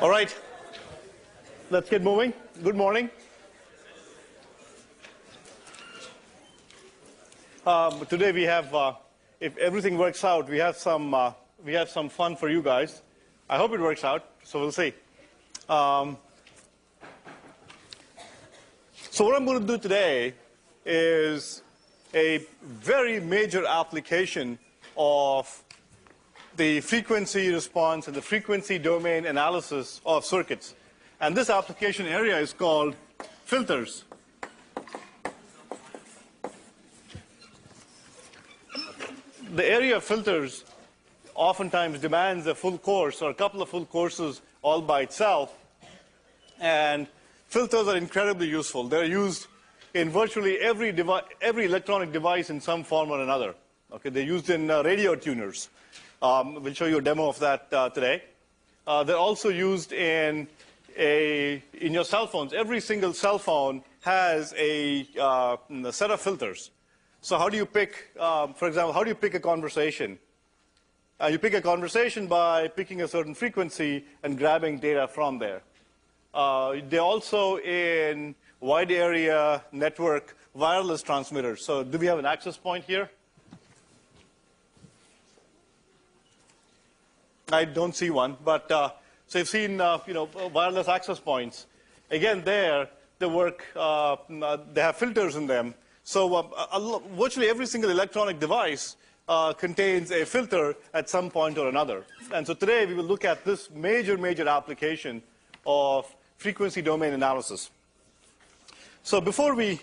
All right, let's get moving. Good morning. Today we have, if everything works out, we have some fun for you guys. I hope it works out, so we'll see. So what I'm going to do today is a very major application of the frequency response and the frequency domain analysis of circuits. And this application area is called filters. The area of filters oftentimes demands a full course or a couple of full courses all by itself. And filters are incredibly useful. They're used in virtually every electronic device in some form or another. Okay, they're used in radio tuners. We'll show you a demo of that today. They're also used in your cell phones. Every single cell phone has a set of filters. So how do you pick, for example, how do you pick a conversation? You pick a conversation by picking a certain frequency and grabbing data from there. They're also in wide area network wireless transmitters. So do we have an access point here? I don't see one, but so you've seen wireless access points. Again, they work. They have filters in them. So virtually every single electronic device contains a filter at some point or another. And so today we will look at this major application of frequency domain analysis. So before we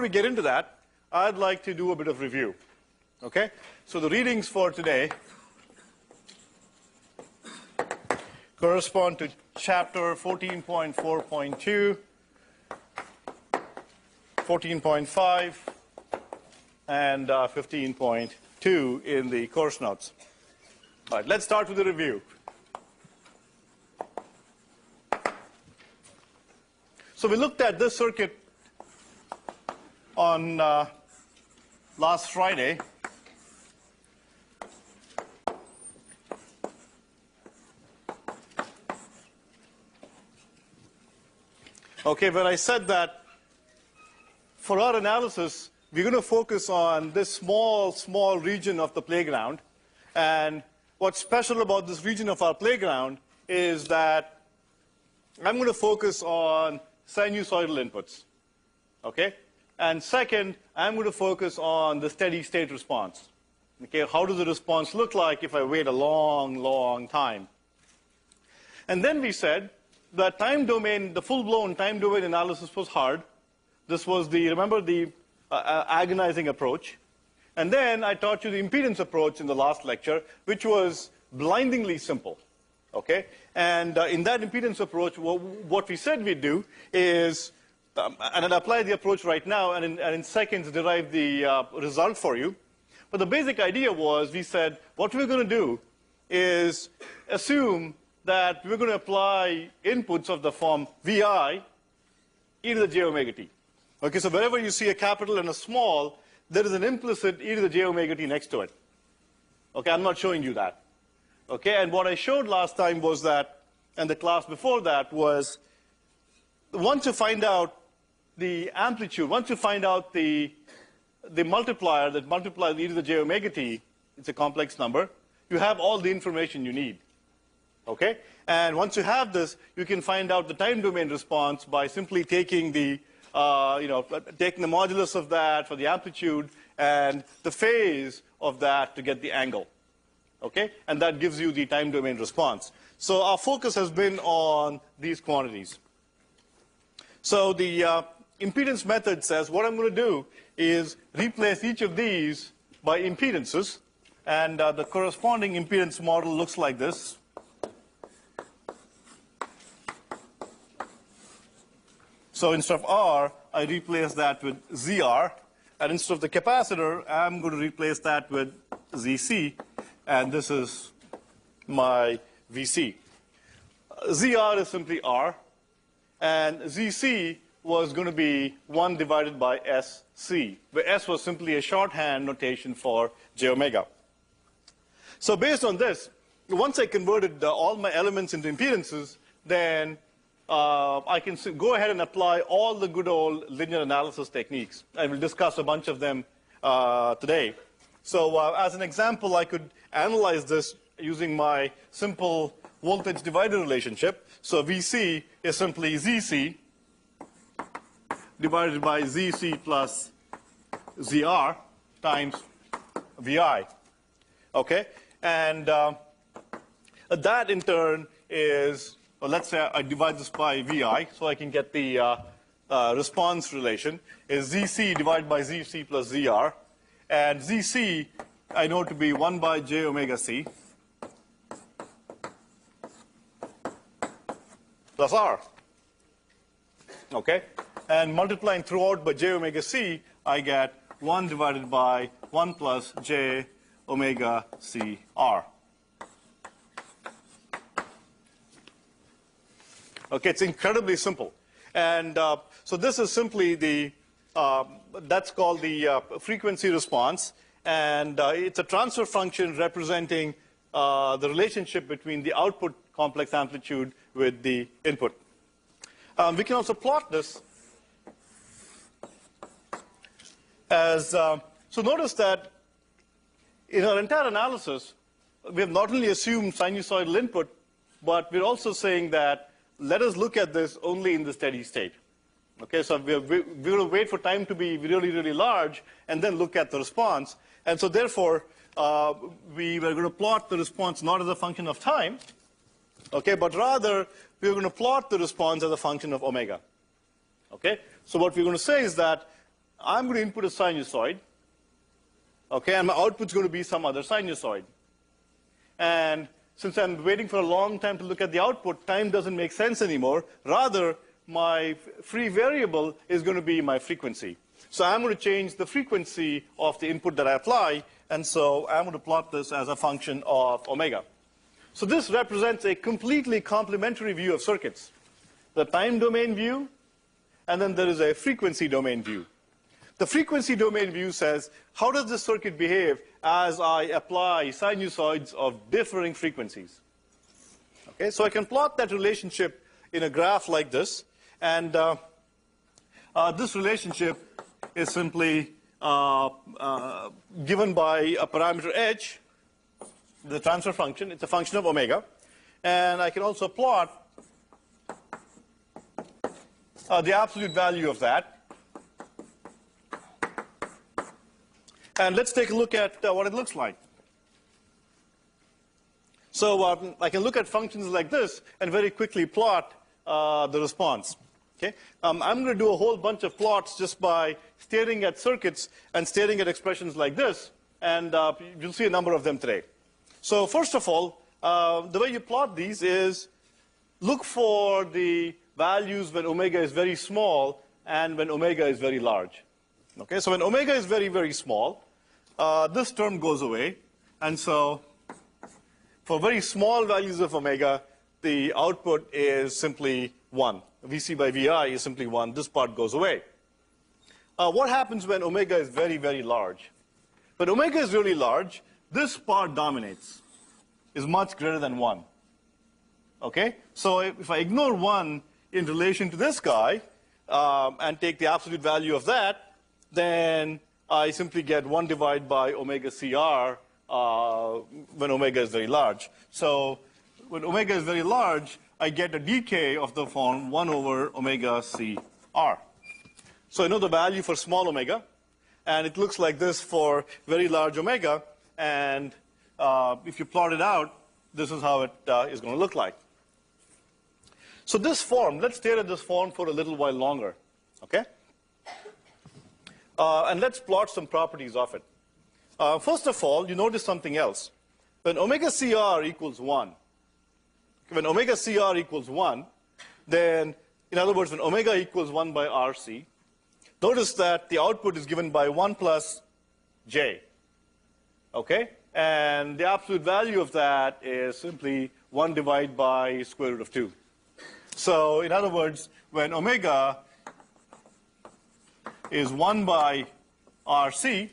get into that, I'd like to do a bit of review. Okay? So the readings for today correspond to chapter 14.4.2, 14.5, and 15.2 in the course notes. All right, let's start with the review. So we looked at this circuit on last Friday. Okay, but I said that for our analysis, we're going to focus on this small region of the playground. And what's special about this region of our playground is that I'm going to focus on sinusoidal inputs. Okay? And second, I'm going to focus on the steady state response. Okay, how does the response look like if I wait a long time? And then we said that time domain, the full-blown time domain analysis was hard. This was remember the agonizing approach. And then I taught you the impedance approach in the last lecture, which was blindingly simple. Okay? And in that impedance approach, what we said we'd do is, and I'll apply the approach right now, and in seconds derive the result for you. But the basic idea was, we said, what we're going to do is assume that we're going to apply inputs of the form Vi e to the j omega t. Okay, so wherever you see a capital and a small, there is an implicit e to the j omega t next to it. Okay, I'm not showing you that. Okay, and what I showed last time was that, and the class before that was, once you find out the amplitude, once you find out the multiplier that multiplies e to the j omega t, it's a complex number, you have all the information you need. Okay? And once you have this, you can find out the time domain response by simply taking the modulus of that for the amplitude and the phase of that to get the angle. Okay? And that gives you the time domain response. So our focus has been on these quantities. So the impedance method says what I'm going to do is replace each of these by impedances. And the corresponding impedance model looks like this. So instead of R, I replace that with ZR. And instead of the capacitor, I'm going to replace that with ZC. And this is my VC. ZR is simply R. And ZC was going to be 1 divided by SC, where S was simply a shorthand notation for j omega. So based on this, once I converted all my elements into impedances, then I can go ahead and apply all the good old linear analysis techniques. I will discuss a bunch of them today. So as an example, I could analyze this using my simple voltage divider relationship. So VC is simply ZC divided by ZC plus ZR times VI. Okay? And that in turn is, well, let's say I divide this by VI so I can get the response relation, is ZC divided by ZC plus ZR. And ZC I know to be 1 by j omega C plus R. Okay? And multiplying throughout by j omega C, I get 1 divided by 1 plus j omega C R. Okay, it's incredibly simple. And so this is simply the, that's called the frequency response. And it's a transfer function representing the relationship between the output complex amplitude with the input. We can also plot this as, so notice that in our entire analysis, we have not only assumed sinusoidal input, but we're also saying that let us look at this only in the steady state. Okay, so we're going to wait for time to be really, really large and then look at the response. And so therefore, we were going to plot the response not as a function of time, okay, but rather we're going to plot the response as a function of omega. Okay, so what we're going to say is that I'm going to input a sinusoid, okay, and my output's going to be some other sinusoid. And since I'm waiting for a long time to look at the output, time doesn't make sense anymore. Rather, my free variable is going to be my frequency. So I'm going to change the frequency of the input that I apply, and so I'm going to plot this as a function of omega. So this represents a completely complementary view of circuits. The time domain view, and then there is a frequency domain view. The frequency domain view says, how does this circuit behave as I apply sinusoids of differing frequencies? Okay, so I can plot that relationship in a graph like this, and this relationship is simply given by a parameter h, the transfer function. It's a function of omega. And I can also plot the absolute value of that. And let's take a look at what it looks like. So I can look at functions like this and very quickly plot the response. Okay? I'm going to do a whole bunch of plots just by staring at circuits and staring at expressions like this, and you'll see a number of them today. So first of all, the way you plot these is look for the values when omega is very small and when omega is very large. Okay? So when omega is very, very small, this term goes away, and so for very small values of omega, the output is simply 1. VC by VI is simply 1. This part goes away. What happens when omega is very, very large? When omega is really large, this part dominates, is much greater than 1. Okay? So if I ignore 1 in relation to this guy and take the absolute value of that, then I simply get 1 divided by omega CR when omega is very large. So when omega is very large, I get a decay of the form 1 over omega CR. So I know the value for small omega, and it looks like this for very large omega. And if you plot it out, this is how it is going to look like. So this form, let's stare at this form for a little while longer. Okay? And let's plot some properties of it. First of all, you notice something else. When omega CR equals 1, when omega CR equals 1, then, in other words, when omega equals 1 by RC, notice that the output is given by 1 plus J. Okay? And the absolute value of that is simply 1 divided by square root of 2. So, in other words, when omega is 1 by RC,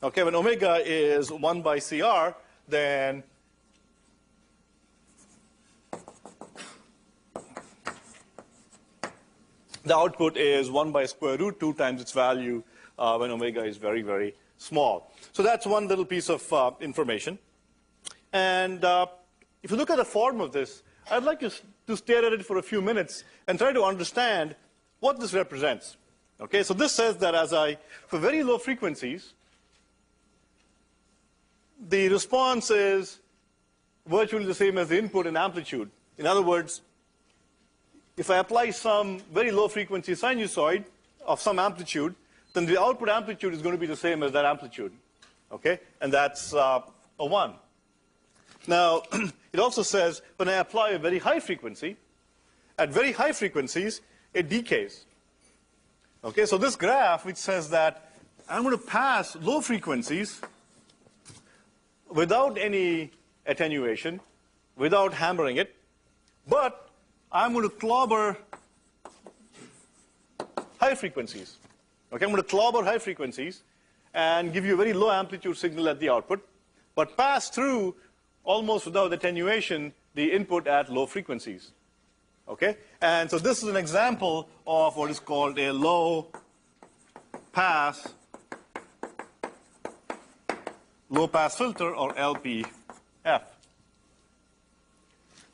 okay, when omega is 1 by CR, then the output is 1 by square root 2 times its value when omega is very, very small. So that's one little piece of information. And if you look at the form of this, I'd like you to stare at it for a few minutes and try to understand what this represents. Okay, so this says that for very low frequencies, the response is virtually the same as the input in amplitude. In other words, if I apply some very low frequency sinusoid of some amplitude, then the output amplitude is going to be the same as that amplitude. Okay, and that's a 1. Now, it also says when I apply a very high frequency, at very high frequencies, it decays. Okay, so this graph, which says that I'm going to pass low frequencies without any attenuation, without hammering it, but I'm going to clobber high frequencies. Okay, I'm going to clobber high frequencies and give you a very low amplitude signal at the output, but pass through almost without attenuation the input at low frequencies. Okay, and so this is an example of what is called a low pass filter, or LPF.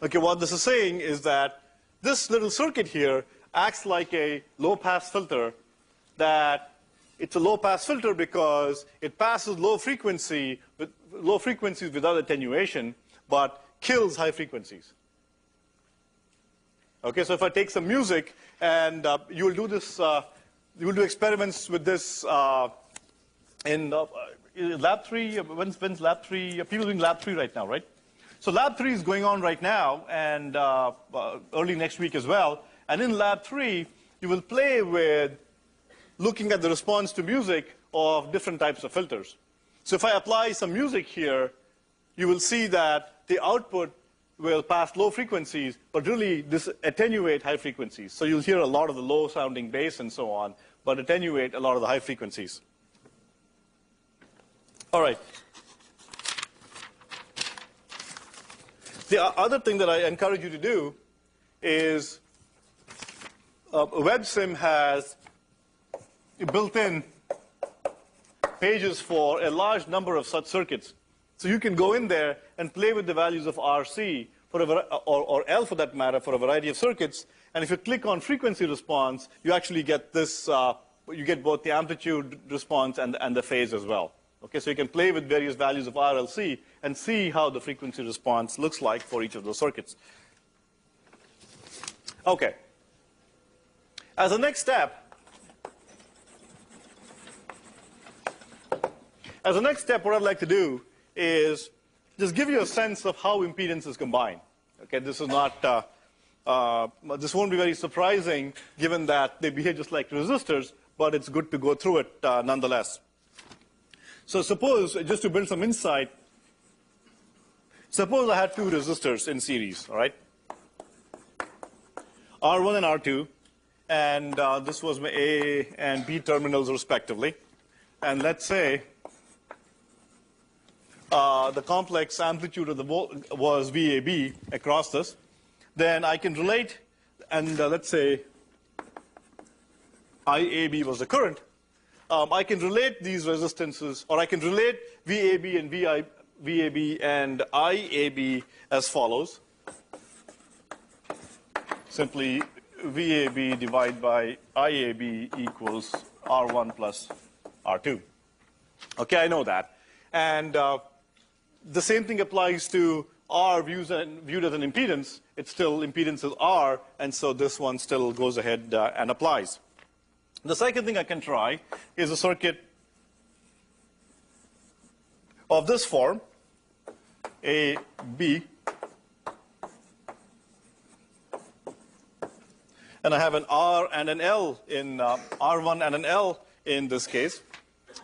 Okay, what this is saying is that this little circuit here acts like a low pass filter. That it's a low pass filter because it passes low frequencies without attenuation, but kills high frequencies. Okay, so if I take some music and you will do this, you will do experiments with this in lab 3. When's lab 3? People doing lab 3 right now, right? So lab 3 is going on right now, and early next week as well. And in lab 3, you will play with looking at the response to music of different types of filters. So if I apply some music here, you will see that the output will pass low frequencies, but really attenuate high frequencies. So you'll hear a lot of the low-sounding bass and so on, but attenuate a lot of the high frequencies. All right. The other thing that I encourage you to do is WebSim has built-in pages for a large number of such circuits. So you can go in there and play with the values of RC, or L for that matter, for a variety of circuits. And if you click on frequency response, you actually get this, you get both the amplitude response and the phase as well. Okay, so you can play with various values of RLC and see how the frequency response looks like for each of those circuits. Okay. As a next step, what I'd like to do is just give you a sense of how impedance is combined. Okay, this is not, this won't be very surprising given that they behave just like resistors, but it's good to go through it nonetheless. So suppose, just to build some insight, suppose I had two resistors in series, all right? R1 and R2, and this was my A and B terminals respectively. And let's say the complex amplitude of the was VAB across this. Then I can relate, and let's say IAB was the current. I can relate these resistances, or I can relate VAB and VAB and IAB as follows. Simply VAB divided by IAB equals R1 plus R2. Okay, I know that. And the same thing applies to R viewed as an impedance. It's still impedance is R, and so this one still goes ahead and applies. The second thing I can try is a circuit of this form, A, B, and I have an R and an L in R1 and an L in this case.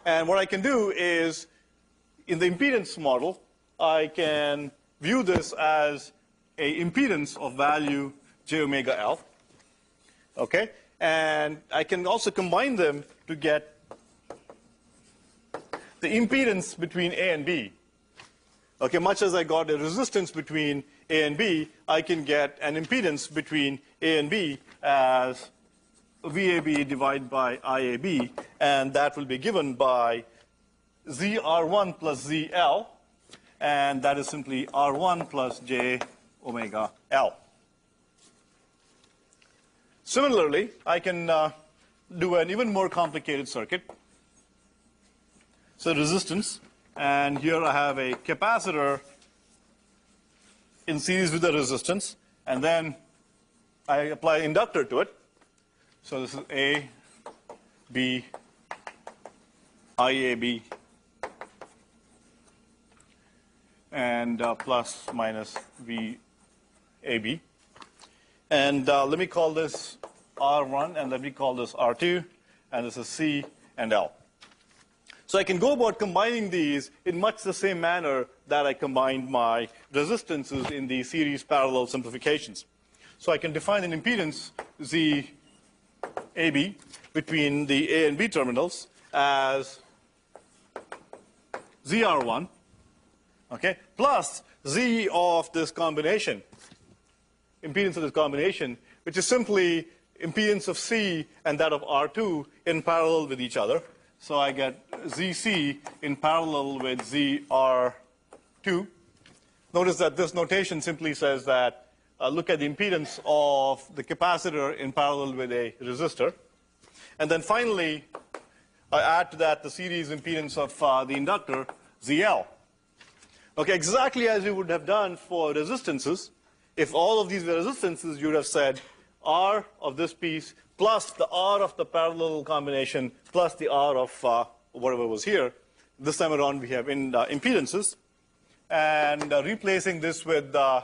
And what I can do is, in the impedance model, I can view this as an impedance of value j omega L. Okay? And I can also combine them to get the impedance between A and B. Okay, much as I got a resistance between A and B, I can get an impedance between A and B as VAB divided by IAB, and that will be given by ZR1 plus ZL, and that is simply R1 plus J omega L. Similarly, I can do an even more complicated circuit. So resistance, and here I have a capacitor in series with the resistance, and then I apply inductor to it. So this is A, B, IAB, and plus minus VAB. And let me call this R1, and let me call this R2, and this is C and L. So I can go about combining these in much the same manner that I combined my resistances in the series parallel simplifications. So I can define an impedance ZAB between the A and B terminals as ZR1, okay, plus Z of this combination, impedance of this combination, which is simply impedance of C and that of R2 in parallel with each other. So I get ZC in parallel with ZR2. Notice that this notation simply says that look at the impedance of the capacitor in parallel with a resistor. And then finally, I add to that the series impedance of the inductor, ZL. Okay, exactly as you would have done for resistances. If all of these were resistances, you would have said R of this piece plus the R of the parallel combination plus the R of whatever was here. This time around we have impedances. And replacing this with the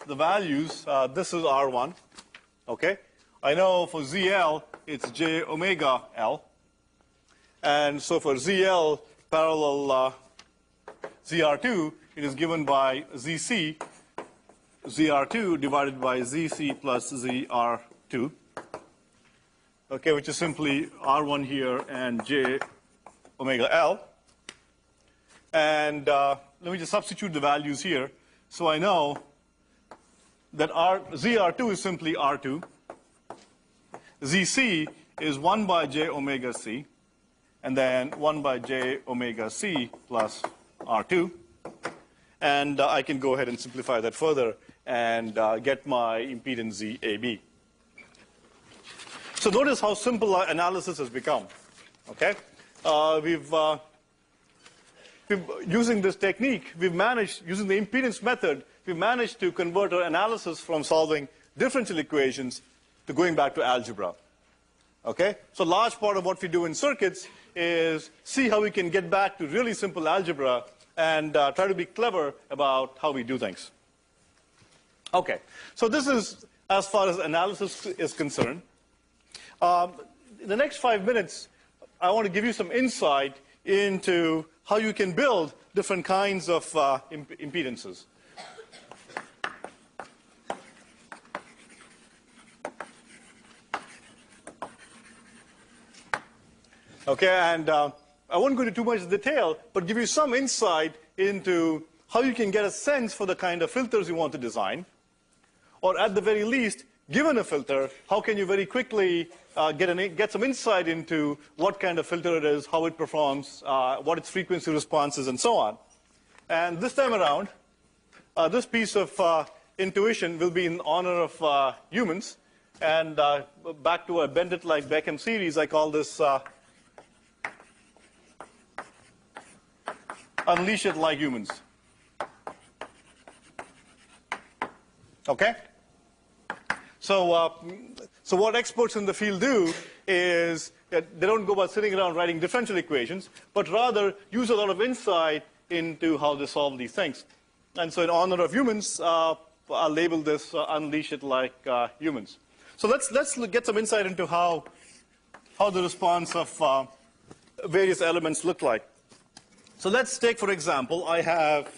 values, this is R1. Okay? I know for ZL it's J omega L. And so for ZL parallel ZR2, it is given by ZC, ZR2 divided by ZC plus ZR2. Okay, which is simply R1 here and J omega L. And let me just substitute the values here. So I know that ZR2 is simply R2. ZC is 1 by J omega C, and then 1 by J omega C plus R2. And I can go ahead and simplify that further and get my impedance ZAB. So notice how simple our analysis has become. Okay, using this technique, we've managed, using the impedance method, we've managed to convert our analysis from solving differential equations to going back to algebra. Okay, so a large part of what we do in circuits is see how we can get back to really simple algebra and try to be clever about how we do things. Okay, so this is as far as analysis is concerned. In the next 5 minutes, I want to give you some insight into how you can build different kinds of impedances. Okay, and I won't go into too much detail, but give you some insight into how you can get a sense for the kind of filters you want to design, or at the very least, given a filter, how can you very quickly get some insight into what kind of filter it is, how it performs, what its frequency response is, and so on. And this time around, this piece of intuition will be in honor of humans. And back to a Bend It Like Beckham series, I call this Unleash It Like Humans. Okay? So, so what experts in the field do is that they don't go about sitting around writing differential equations, but rather use a lot of insight into how they solve these things. And so in honor of humans, I'll label this Unleash It Like Humans. So let's get some insight into how the response of various elements look like. So let's take, for example, I have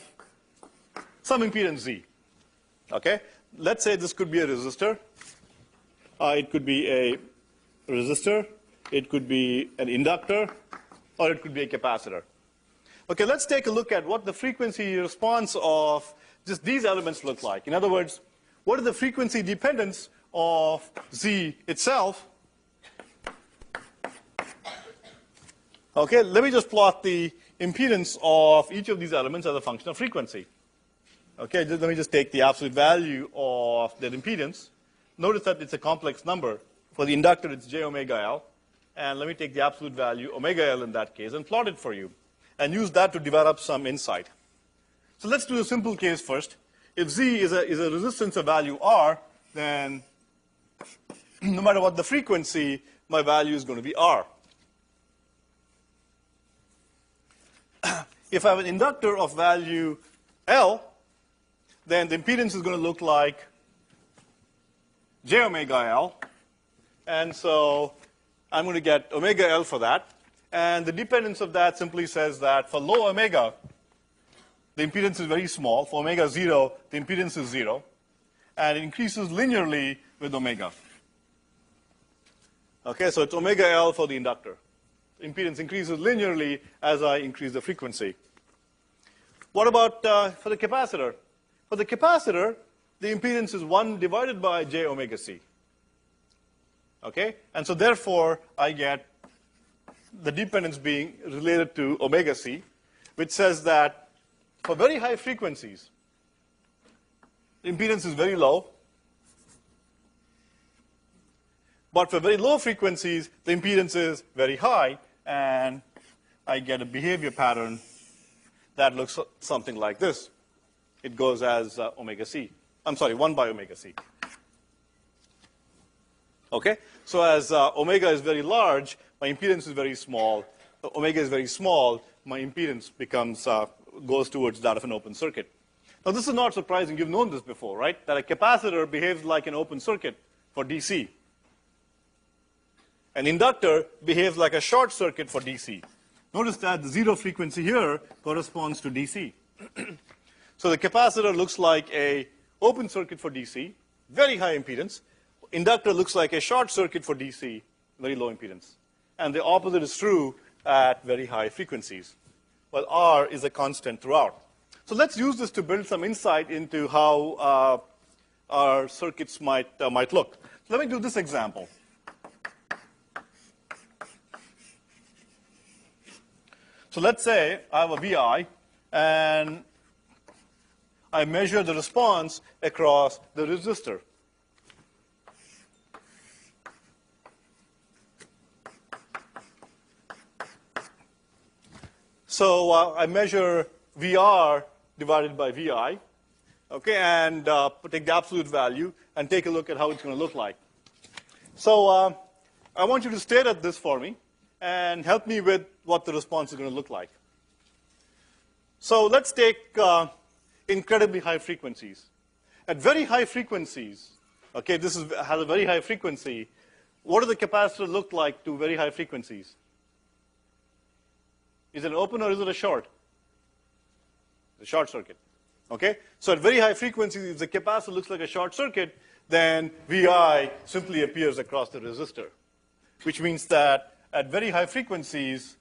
some impedance Z. Okay? Let's say this could be a resistor. It could be a resistor. It could be an inductor. Or it could be a capacitor. Okay, let's take a look at what the frequency response of just these elements look like. In other words, what is the frequency dependence of Z itself Okay, let me just plot the impedance of each of these elements as a function of frequency. Okay, let me just take the absolute value of that impedance. Notice that it's a complex number. For the inductor, it's j omega L. And let me take the absolute value, omega L in that case, and plot it for you. And use that to develop some insight. So let's do a simple case first. If Z is a resistance of value R, then no matter what the frequency, my value is going to be R. If I have an inductor of value L, then the impedance is going to look like j omega L. And so I'm going to get omega L for that. And the dependence of that simply says that for low omega, the impedance is very small. For omega 0, the impedance is 0. And it increases linearly with omega. Okay, so it's omega L for the inductor. Impedance increases linearly as I increase the frequency. What about for the capacitor? For the capacitor, the impedance is 1 divided by j omega c. Okay? And so therefore, I get the dependence being related to omega c, which says that for very high frequencies, the impedance is very low. But for very low frequencies, the impedance is very high, and I get a behavior pattern that looks something like this. It goes as omega c. I'm sorry, 1 by omega c. Okay? So as omega is very large, my impedance is very small. Omega is very small, my impedance becomes, goes towards that of an open circuit. Now, this is not surprising. You've known this before, right? That a capacitor behaves like an open circuit for DC. An inductor behaves like a short circuit for DC. Notice that the 0 frequency here corresponds to DC. So the capacitor looks like an open circuit for DC, very high impedance. Inductor looks like a short circuit for DC, very low impedance. And the opposite is true at very high frequencies. Well, R is a constant throughout. So let's use this to build some insight into how our circuits might look. So let me do this example. So let's say I have a VI, and I measure the response across the resistor. So I measure VR divided by VI, okay, and take the absolute value and take a look at how it's going to look like. So I want you to stare at this for me and help me with what the response is going to look like. So let's take incredibly high frequencies. At very high frequencies, okay, this has a very high frequency. What does the capacitor look like to very high frequencies? Is it an open or is it a short? The short circuit. Okay? So at very high frequencies, if the capacitor looks like a short circuit, then VI simply appears across the resistor, which means that at very high frequencies,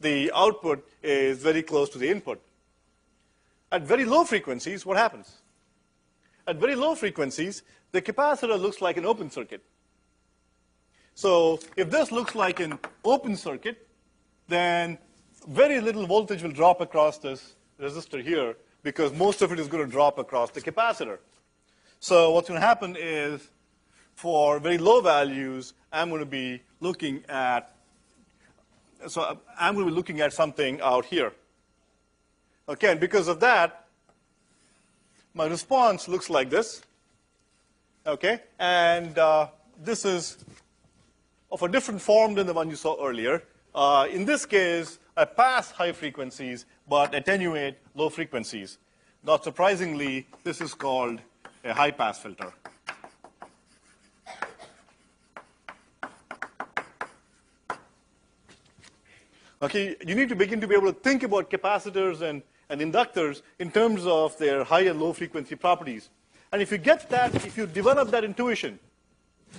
the output is very close to the input. At very low frequencies, what happens? At very low frequencies, the capacitor looks like an open circuit. So if this looks like an open circuit, then very little voltage will drop across this resistor here because most of it is going to drop across the capacitor. So what's going to happen is for very low values, I'm going to be looking at something out here. Okay, and because of that, my response looks like this. Okay, and this is of a different form than the one you saw earlier. In this case, I pass high frequencies, but attenuate low frequencies. Not surprisingly, this is called a high-pass filter. Okay, you need to begin to be able to think about capacitors and inductors in terms of their high and low frequency properties. And if you get that, if you develop that intuition,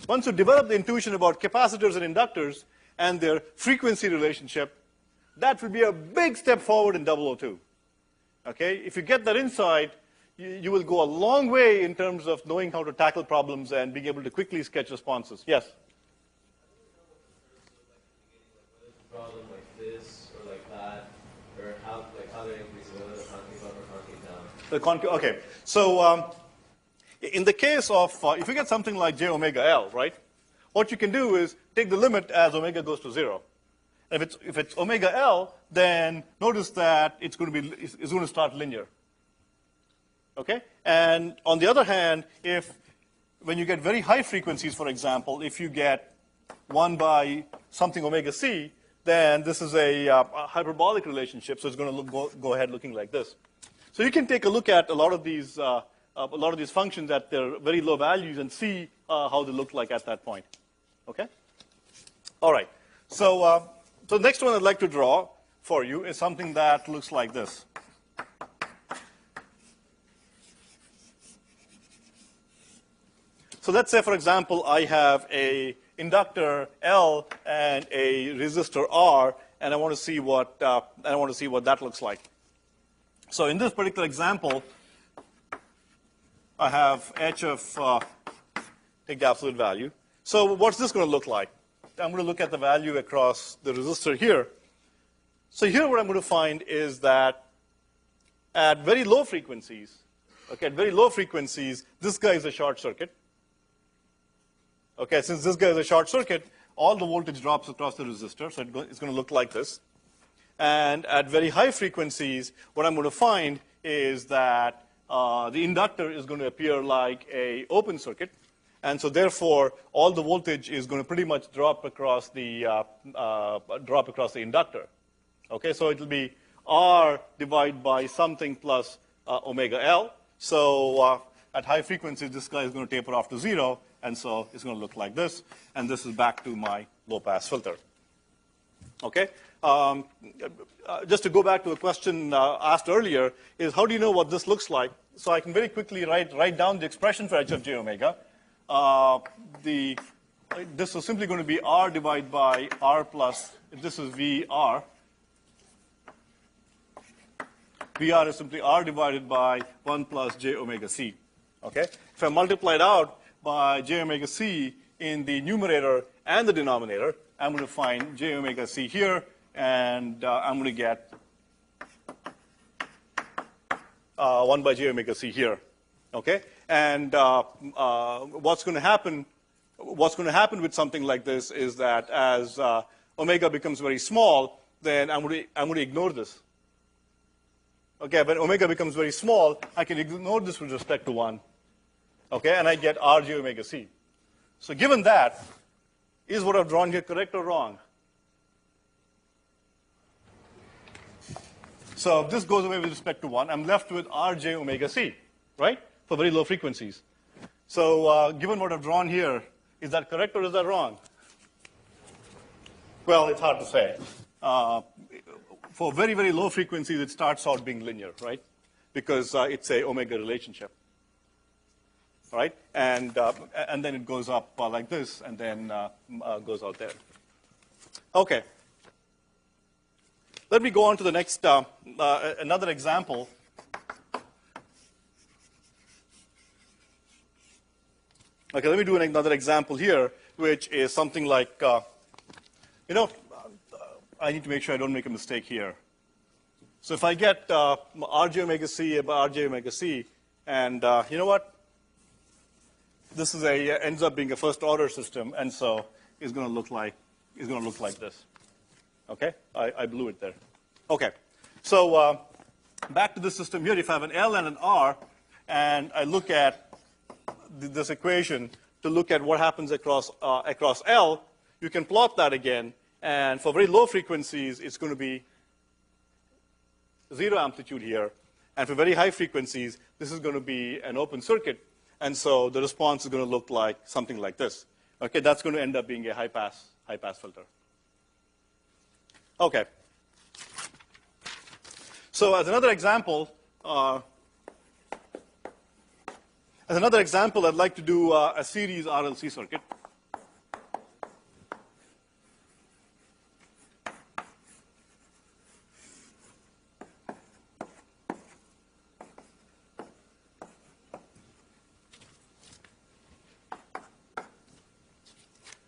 once you develop the intuition about capacitors and inductors and their frequency relationship, that will be a big step forward in 002. Okay? If you get that insight, you will go a long way in terms of knowing how to tackle problems and being able to quickly sketch responses. Yes? Problem Okay, so in the case of, if you get something like j omega L, right, what you can do is take the limit as omega goes to 0. And if it's omega L, then notice that it's going to start linear. Okay? And on the other hand, when you get very high frequencies, for example, if you get 1 by something omega c, then this is a hyperbolic relationship, so it's going to go ahead looking like this. So you can take a look at a lot of these functions at their very low values and see how they look like at that point. Okay? All right. So the next one I'd like to draw for you is something that looks like this. So let's say, for example, I have a inductor L and a resistor R, and I want to see what that looks like. So in this particular example, I have h of take the absolute value. So what's this going to look like? I'm going to look at the value across the resistor here. So here what I'm going to find is that at very low frequencies, okay, at very low frequencies, this guy is a short circuit. Okay, since this guy is a short circuit, all the voltage drops across the resistor, so it's going to look like this. And at very high frequencies, what I'm going to find is that the inductor is going to appear like an open circuit. And so therefore, all the voltage is going to pretty much drop across the inductor. Okay, so it will be R divided by something plus omega L. So at high frequencies, this guy is going to taper off to 0. And so it's going to look like this. And this is back to my low-pass filter. Okay? Just to go back to a question asked earlier, is how do you know what this looks like? So I can very quickly write down the expression for h of j omega. This is simply going to be R divided by R plus, this is VR. VR is simply R divided by 1 plus j omega c. Okay? If I multiply it out by j omega c in the numerator and the denominator, I'm going to find j omega c here, and I'm going to get 1 by j omega c here. Okay? And what's going to happen with something like this is that as omega becomes very small, then I'm going to ignore this. Okay, when omega becomes very small, I can ignore this with respect to 1. Okay, and I get R j omega c. So given that, is what I've drawn here correct or wrong? So if this goes away with respect to 1, I'm left with R j omega c, right, for very low frequencies. So given what I've drawn here, is that correct or is that wrong? Well, it's hard to say. For very, very low frequencies, it starts out being linear, right, because it's a omega relationship. Right? And then it goes up like this, and then goes out there. Okay. Let me go on to the next, another example. Okay, let me do another example here, which is something like, I need to make sure I don't make a mistake here. So if I get R j omega c by R j omega c, and you know what? This is ends up being a first order system, and so it's going to look like this. Okay, I blew it there. Okay, so back to this system here. If I have an L and an R, and I look at this equation to look at what happens across L, you can plot that again, and for very low frequencies, it's going to be 0 amplitude here, and for very high frequencies, this is going to be an open circuit. And so the response is going to look like something like this. Okay, that's going to end up being a high pass filter. Okay. So as another example, I'd like to do a series RLC circuit.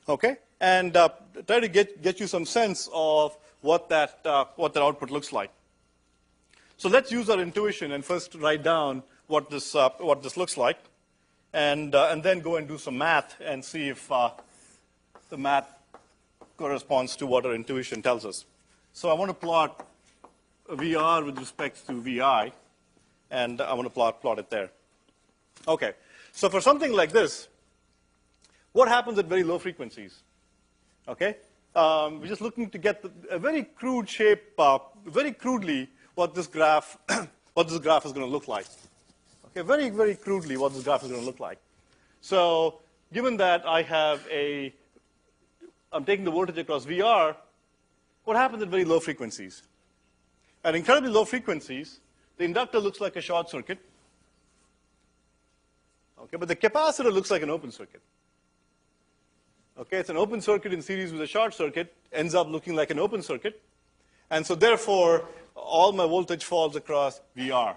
Okay, and try to get you some sense of what that output looks like. So let's use our intuition and first write down what this looks like, and then go and do some math and see if the math corresponds to what our intuition tells us. So I want to plot VR with respect to VI, and I want to plot it there. Okay, so for something like this, what happens at very low frequencies? Okay, we're just looking to get a very crude shape, very crudely, what this graph is going to look like. Okay, very, very crudely, what this graph is going to look like. So given that I'm taking the voltage across VR, what happens at very low frequencies? At incredibly low frequencies, the inductor looks like a short circuit. Okay, but the capacitor looks like an open circuit. Okay, it's an open circuit in series with a short circuit, ends up looking like an open circuit. And so therefore, all my voltage falls across VR.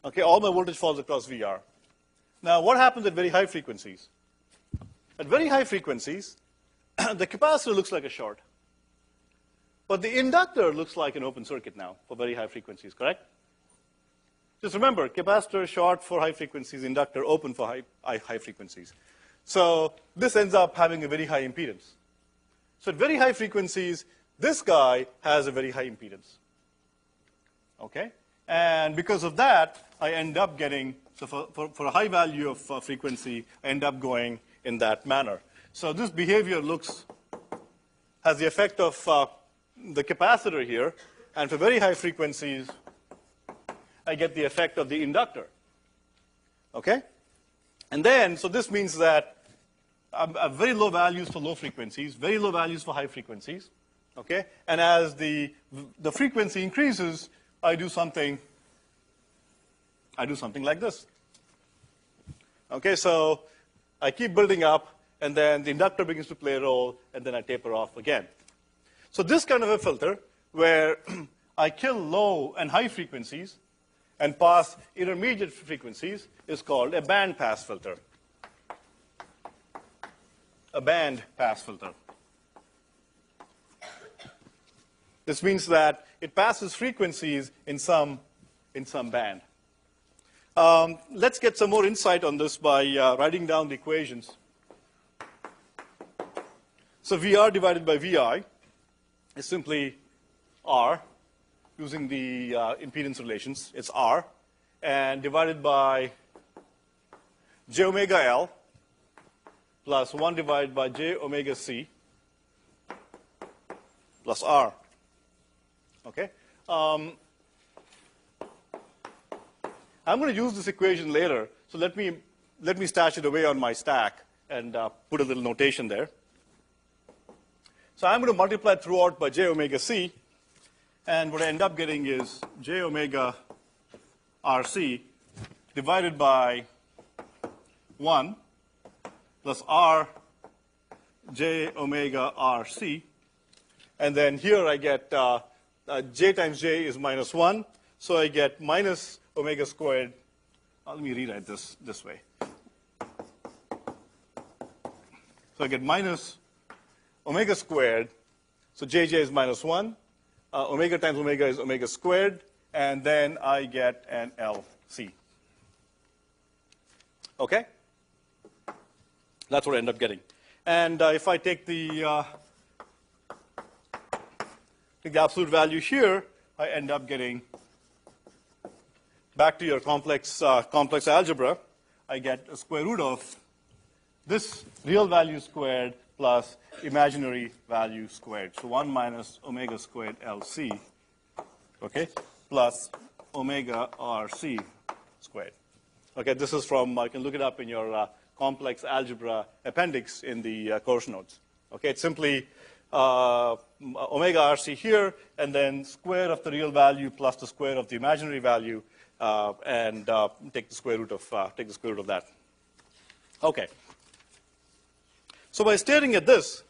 Okay, all my voltage falls across VR. Now, what happens at very high frequencies? At very high frequencies, the capacitor looks like a short. But the inductor looks like an open circuit now for very high frequencies, correct? Just remember, capacitor short for high frequencies, inductor open for high frequencies. So this ends up having a very high impedance. So at very high frequencies, this guy has a very high impedance. Okay? And because of that, I end up getting, so for a high value of frequency, I end up going in that manner. So this behavior has the effect of the capacitor here, and for very high frequencies, I get the effect of the inductor. Okay? And then, so this means that I have very low values for low frequencies, very low values for high frequencies. Okay? And as the frequency increases, I do something like this. Okay, so I keep building up, and then the inductor begins to play a role, and then I taper off again. So this kind of a filter, where I kill low and high frequencies and pass intermediate frequencies, is called a band pass filter. A band pass filter. This means that it passes frequencies in some band. Let's get some more insight on this by writing down the equations. So VR divided by VI is simply R, using the impedance relations. It's R, and divided by j omega L plus 1 divided by j omega C plus R. Okay? I'm going to use this equation later, so let me stash it away on my stack and put a little notation there. So I'm going to multiply throughout by j omega C, and what I end up getting is j omega RC divided by 1 plus R j omega RC. And then here I get j times j is minus 1, so I get minus omega squared. Let me rewrite this way. So I get minus omega squared. So jj is minus 1. Omega times omega is omega squared. And then I get an LC. Okay? That's what I end up getting. And if I take the absolute value here, I end up getting, back to your complex algebra, I get a square root of this real value squared plus imaginary value squared. So 1 minus omega squared LC, okay, plus omega RC squared. Okay, this is from, you can look it up in your complex algebra appendix in the course notes. Okay, it's simply omega RC here, and then square of the real value plus the square of the imaginary value, and take the square root of that. Okay. So by staring at this,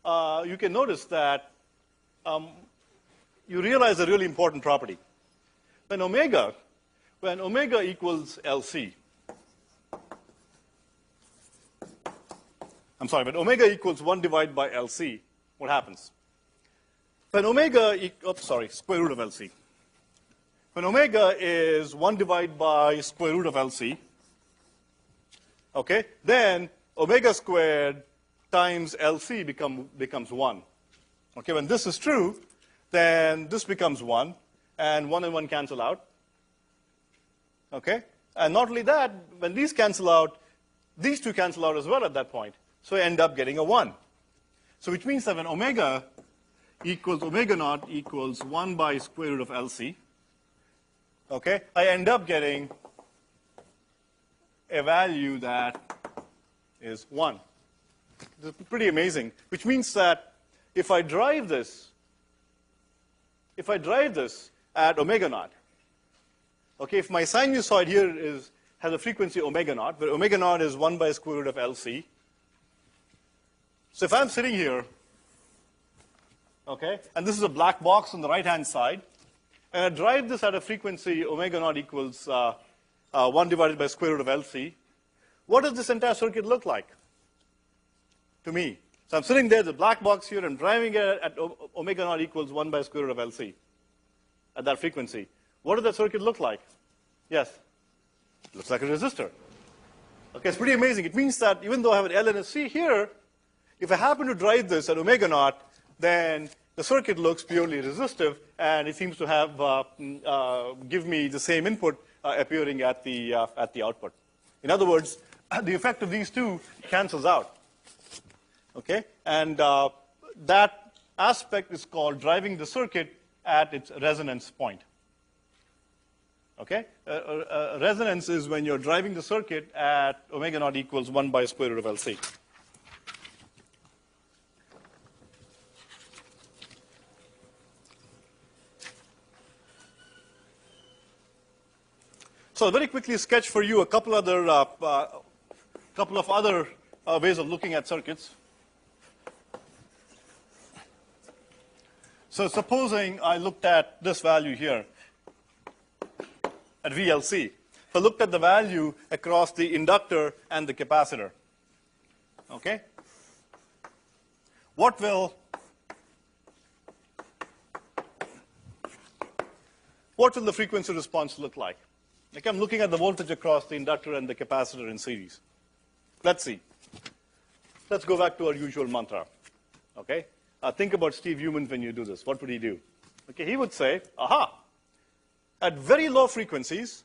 you can notice that you realize a really important property. When omega equals LC, when omega equals 1 divided by LC, what happens? when omega, square root of LC. When omega is 1 divided by square root of LC, okay, then omega squared times LC becomes 1. Okay, when this is true, then this becomes 1, and 1 and 1 cancel out. Okay, and not only that, when these cancel out, these two cancel out as well at that point. So I end up getting a 1. So which means that when omega equals omega naught equals 1 by square root of LC, okay, I end up getting a value that is 1. This is pretty amazing, which means that if I drive this at omega naught, okay, if my sinusoid here has a frequency omega naught, where omega naught is 1 by square root of LC. So if I'm sitting here, okay, and this is a black box on the right-hand side, and I drive this at a frequency omega naught equals 1 divided by square root of LC, what does this entire circuit look like to me? So I'm sitting there, the black box here, I'm driving it at omega naught equals 1 by square root of LC at that frequency. What does that circuit look like? Yes? It looks like a resistor. Okay, it's pretty amazing. It means that even though I have an L and a C here, if I happen to drive this at omega naught, then the circuit looks purely resistive, and it seems to have give me the same input appearing at the output. In other words, the effect of these two cancels out. Okay, and that aspect is called driving the circuit at its resonance point. Okay, resonance is when you're driving the circuit at omega naught equals 1 by square root of LC. So I'll very quickly sketch for you a couple of other ways of looking at circuits. So supposing I looked at this value here at VLC. So I looked at the value across the inductor and the capacitor. Okay? What will the frequency response look like? Like I'm looking at the voltage across the inductor and the capacitor in series. Let's see. Let's go back to our usual mantra. Okay? Think about Steve Humans when you do this. What would he do? Okay, he would say, aha, at very low frequencies,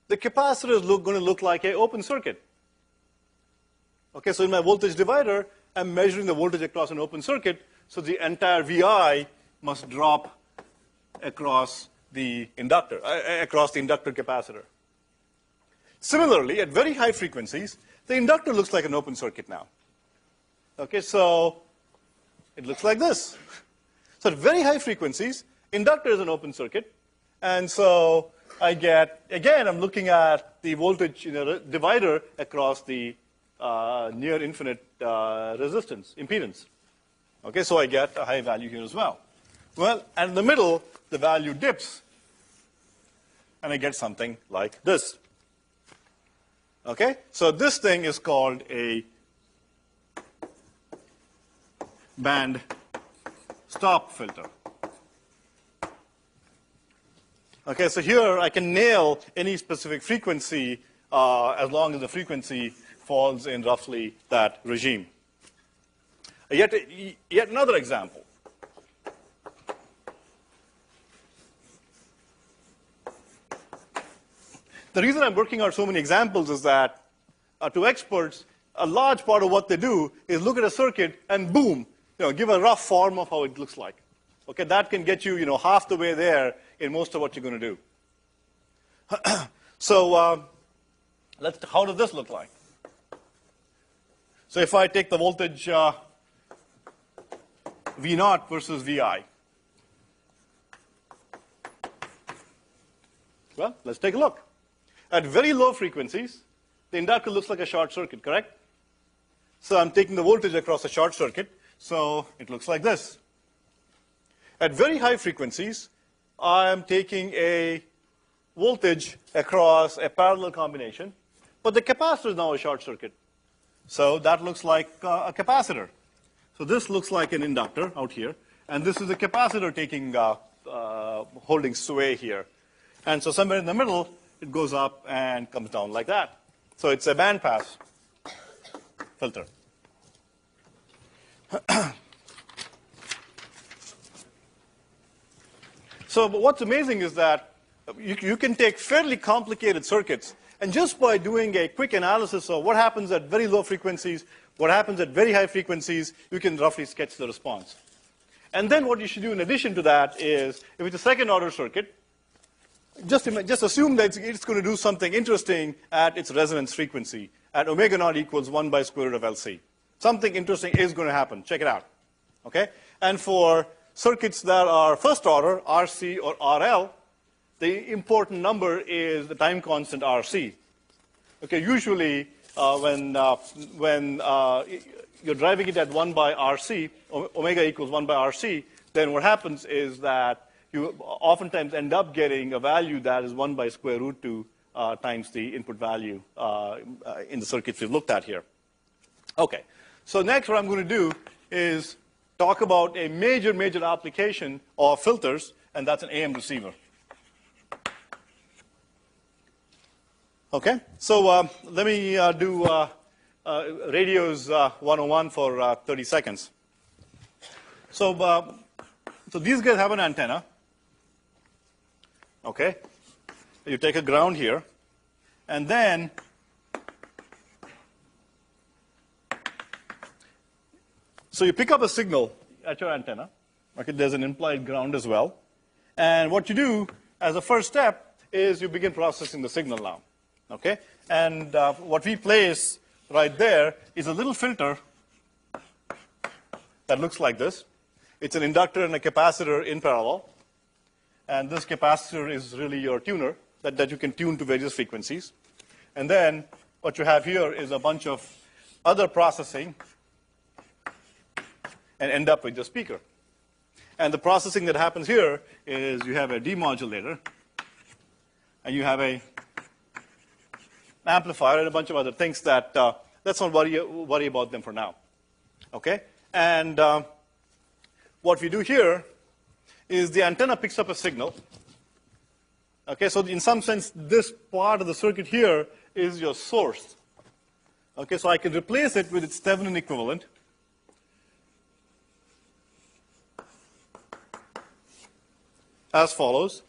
the capacitor is going to look like an open circuit. Okay, so in my voltage divider, I'm measuring the voltage across an open circuit, so the entire VI must drop across the inductor, capacitor. Similarly, at very high frequencies, the inductor looks like an open circuit now. Okay, so it looks like this. So at very high frequencies, inductor is an open circuit, and so I get, again, I'm looking at the voltage divider across the near infinite resistance, impedance. Okay, so I get a high value here as well. Well, and in the middle, the value dips, and I get something like this. Okay, so this thing is called a band stop filter. Okay, so here I can nail any specific frequency as long as the frequency falls in roughly that regime. Yet another example. The reason I'm working out so many examples is that to experts, a large part of what they do is look at a circuit and boom, give a rough form of how it looks like. Okay, that can get you, half the way there in most of what you're going to do. So how does this look like? So if I take the voltage V naught versus VI. Well, let's take a look. At very low frequencies, the inductor looks like a short circuit, correct? So I'm taking the voltage across a short circuit, so it looks like this. At very high frequencies, I'm taking a voltage across a parallel combination, but the capacitor is now a short circuit. So that looks like a capacitor. So this looks like an inductor out here, And this is the capacitor taking, holding sway here. And so somewhere in the middle, it goes up and comes down like that. So it's a bandpass filter. So what's amazing is that you can take fairly complicated circuits, and just by doing a quick analysis of what happens at very low frequencies, what happens at very high frequencies, you can roughly sketch the response. And then what you should do in addition to that is, if it's a second order circuit, just assume that it's going to do something interesting at its resonance frequency, at omega naught equals 1 by square root of LC. Something interesting is going to happen. Check it out. Okay? And for circuits that are first order, RC or RL, the important number is the time constant RC. Okay, usually when you're driving it at 1 by RC, omega equals 1 by RC, then what happens is that you oftentimes end up getting a value that is 1 by square root 2 times the input value in the circuits we've looked at here. Okay, so next what I'm going to do is talk about a major application of filters, and that's an AM receiver. Okay, so let me do radios 101 for 30 seconds. So these guys have an antenna. Okay, you take a ground here, and then so you pick up a signal at your antenna. Okay, there's an implied ground as well. And what you do as a first step is you begin processing the signal now. Okay, and what we place right there is a little filter that looks like this. It's an inductor and a capacitor in parallel. And this capacitor is really your tuner that you can tune to various frequencies. And then what you have here is a bunch of other processing and end up with the speaker. And the processing that happens here is you have a demodulator, and you have a amplifier and a bunch of other things that let's not worry about them for now. Okay? And what we do here is the antenna picks up a signal. Okay, so in some sense, this part of the circuit here is your source. Okay, so I can replace it with its Thevenin equivalent. As follows.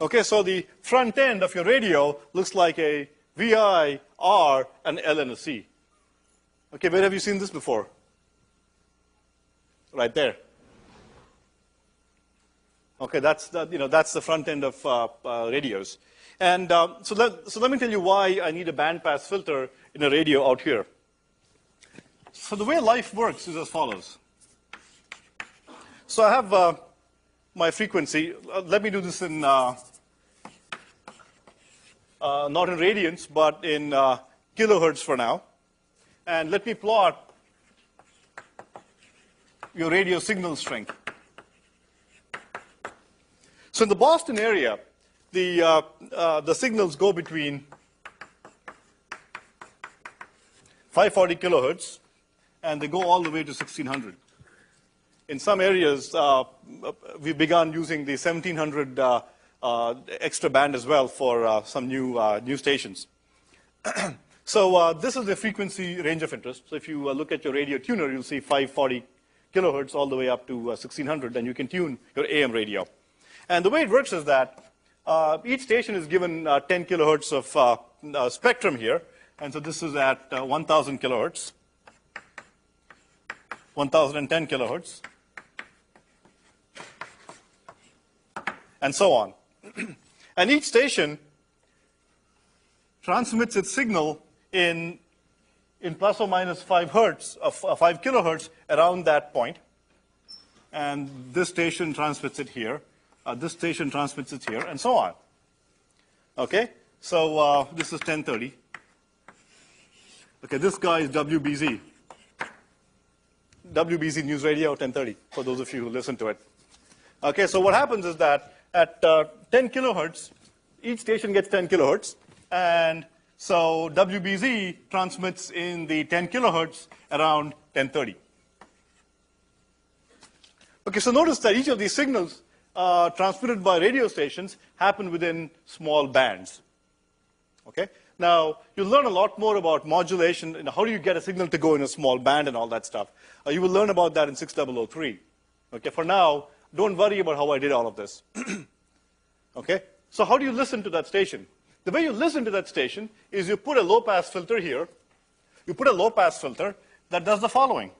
Okay, so the front end of your radio looks like a VI, R, and L and a C. Okay, where have you seen this before? Right there. Okay, that's the front end of radios. And so let me tell you why I need a bandpass filter in a radio out here. So the way life works is as follows. So I have my frequency. Let me do this in not in radians, but in kilohertz for now. And let me plot your radio signal strength. So in the Boston area, the signals go between 540 kilohertz, and they go all the way to 1600. In some areas, we've begun using the 1700 extra band as well for some new stations. So this is the frequency range of interest. So if you look at your radio tuner, you'll see 540 kilohertz all the way up to 1600, and you can tune your AM radio. And the way it works is that each station is given 10 kilohertz of spectrum here. And so this is at 1000 kilohertz, 1010 kilohertz, and so on. And each station transmits its signal in plus or minus 5 hertz, 5 kilohertz around that point. And this station transmits it here. This station transmits it here, and so on. Okay? So this is 1030. Okay, this guy is WBZ. WBZ News Radio 1030, for those of you who listen to it. Okay, so what happens is that at 10 kilohertz, each station gets 10 kilohertz, and So WBZ transmits in the 10 kilohertz around 1030. Okay, so notice that each of these signals transmitted by radio stations happen within small bands. Okay? Now, you'll learn a lot more about modulation and how do you get a signal to go in a small band and all that stuff. You will learn about that in 6003. Okay, for now, don't worry about how I did all of this. Okay? So how do you listen to that station? The way you listen to that station is you put a low-pass filter here. You put a low-pass filter that does the following.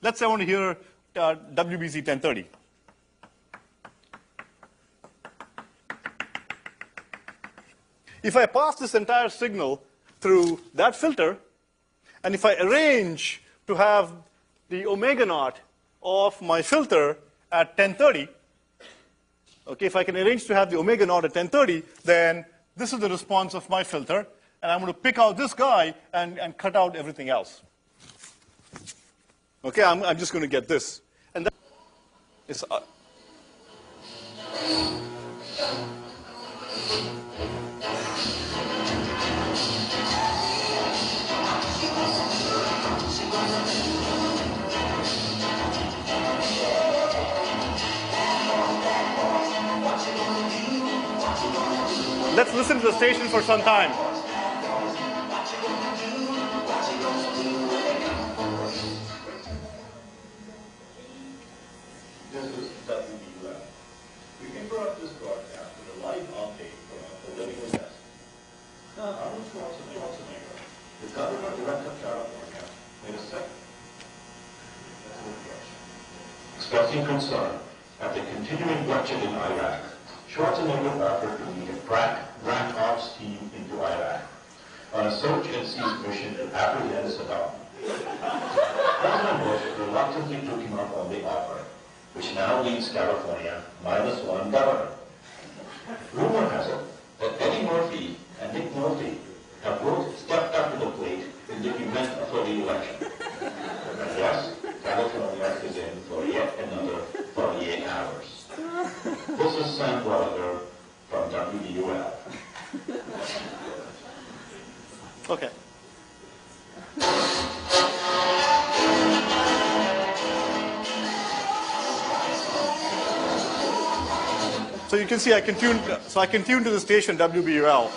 Let's say I want to hear WBZ 1030. If I pass this entire signal through that filter, and if I arrange to have the omega naught of my filter at 1030, okay, if I can arrange to have the omega naught at 1030, then this is the response of my filter, and I'm going to pick out this guy and cut out everything else. Okay, I'm just going to get this. And that is let's listen to the station for some time. This is WBUF. We interrupt this broadcast with a live update from our political desk. Arnold Schwarzenegger, the governor-elect of California, made a second. Expressing concern at the continuing bloodshed in Iraq, Schwarzenegger offered to lead a crack ops team into Iraq on a search-and-seize mission to apprehend Saddam. President Bush reluctantly took him up on the offer, which now leaves California -1 governor. Rumor has it that Eddie Murphy and Nick Nolte have both stepped up to the plate in the event for the election. And yes, California is in for yet another 48 hours. This is Sam Gallagher from WBUL. okay. So you can see I can tune to the station WBUL.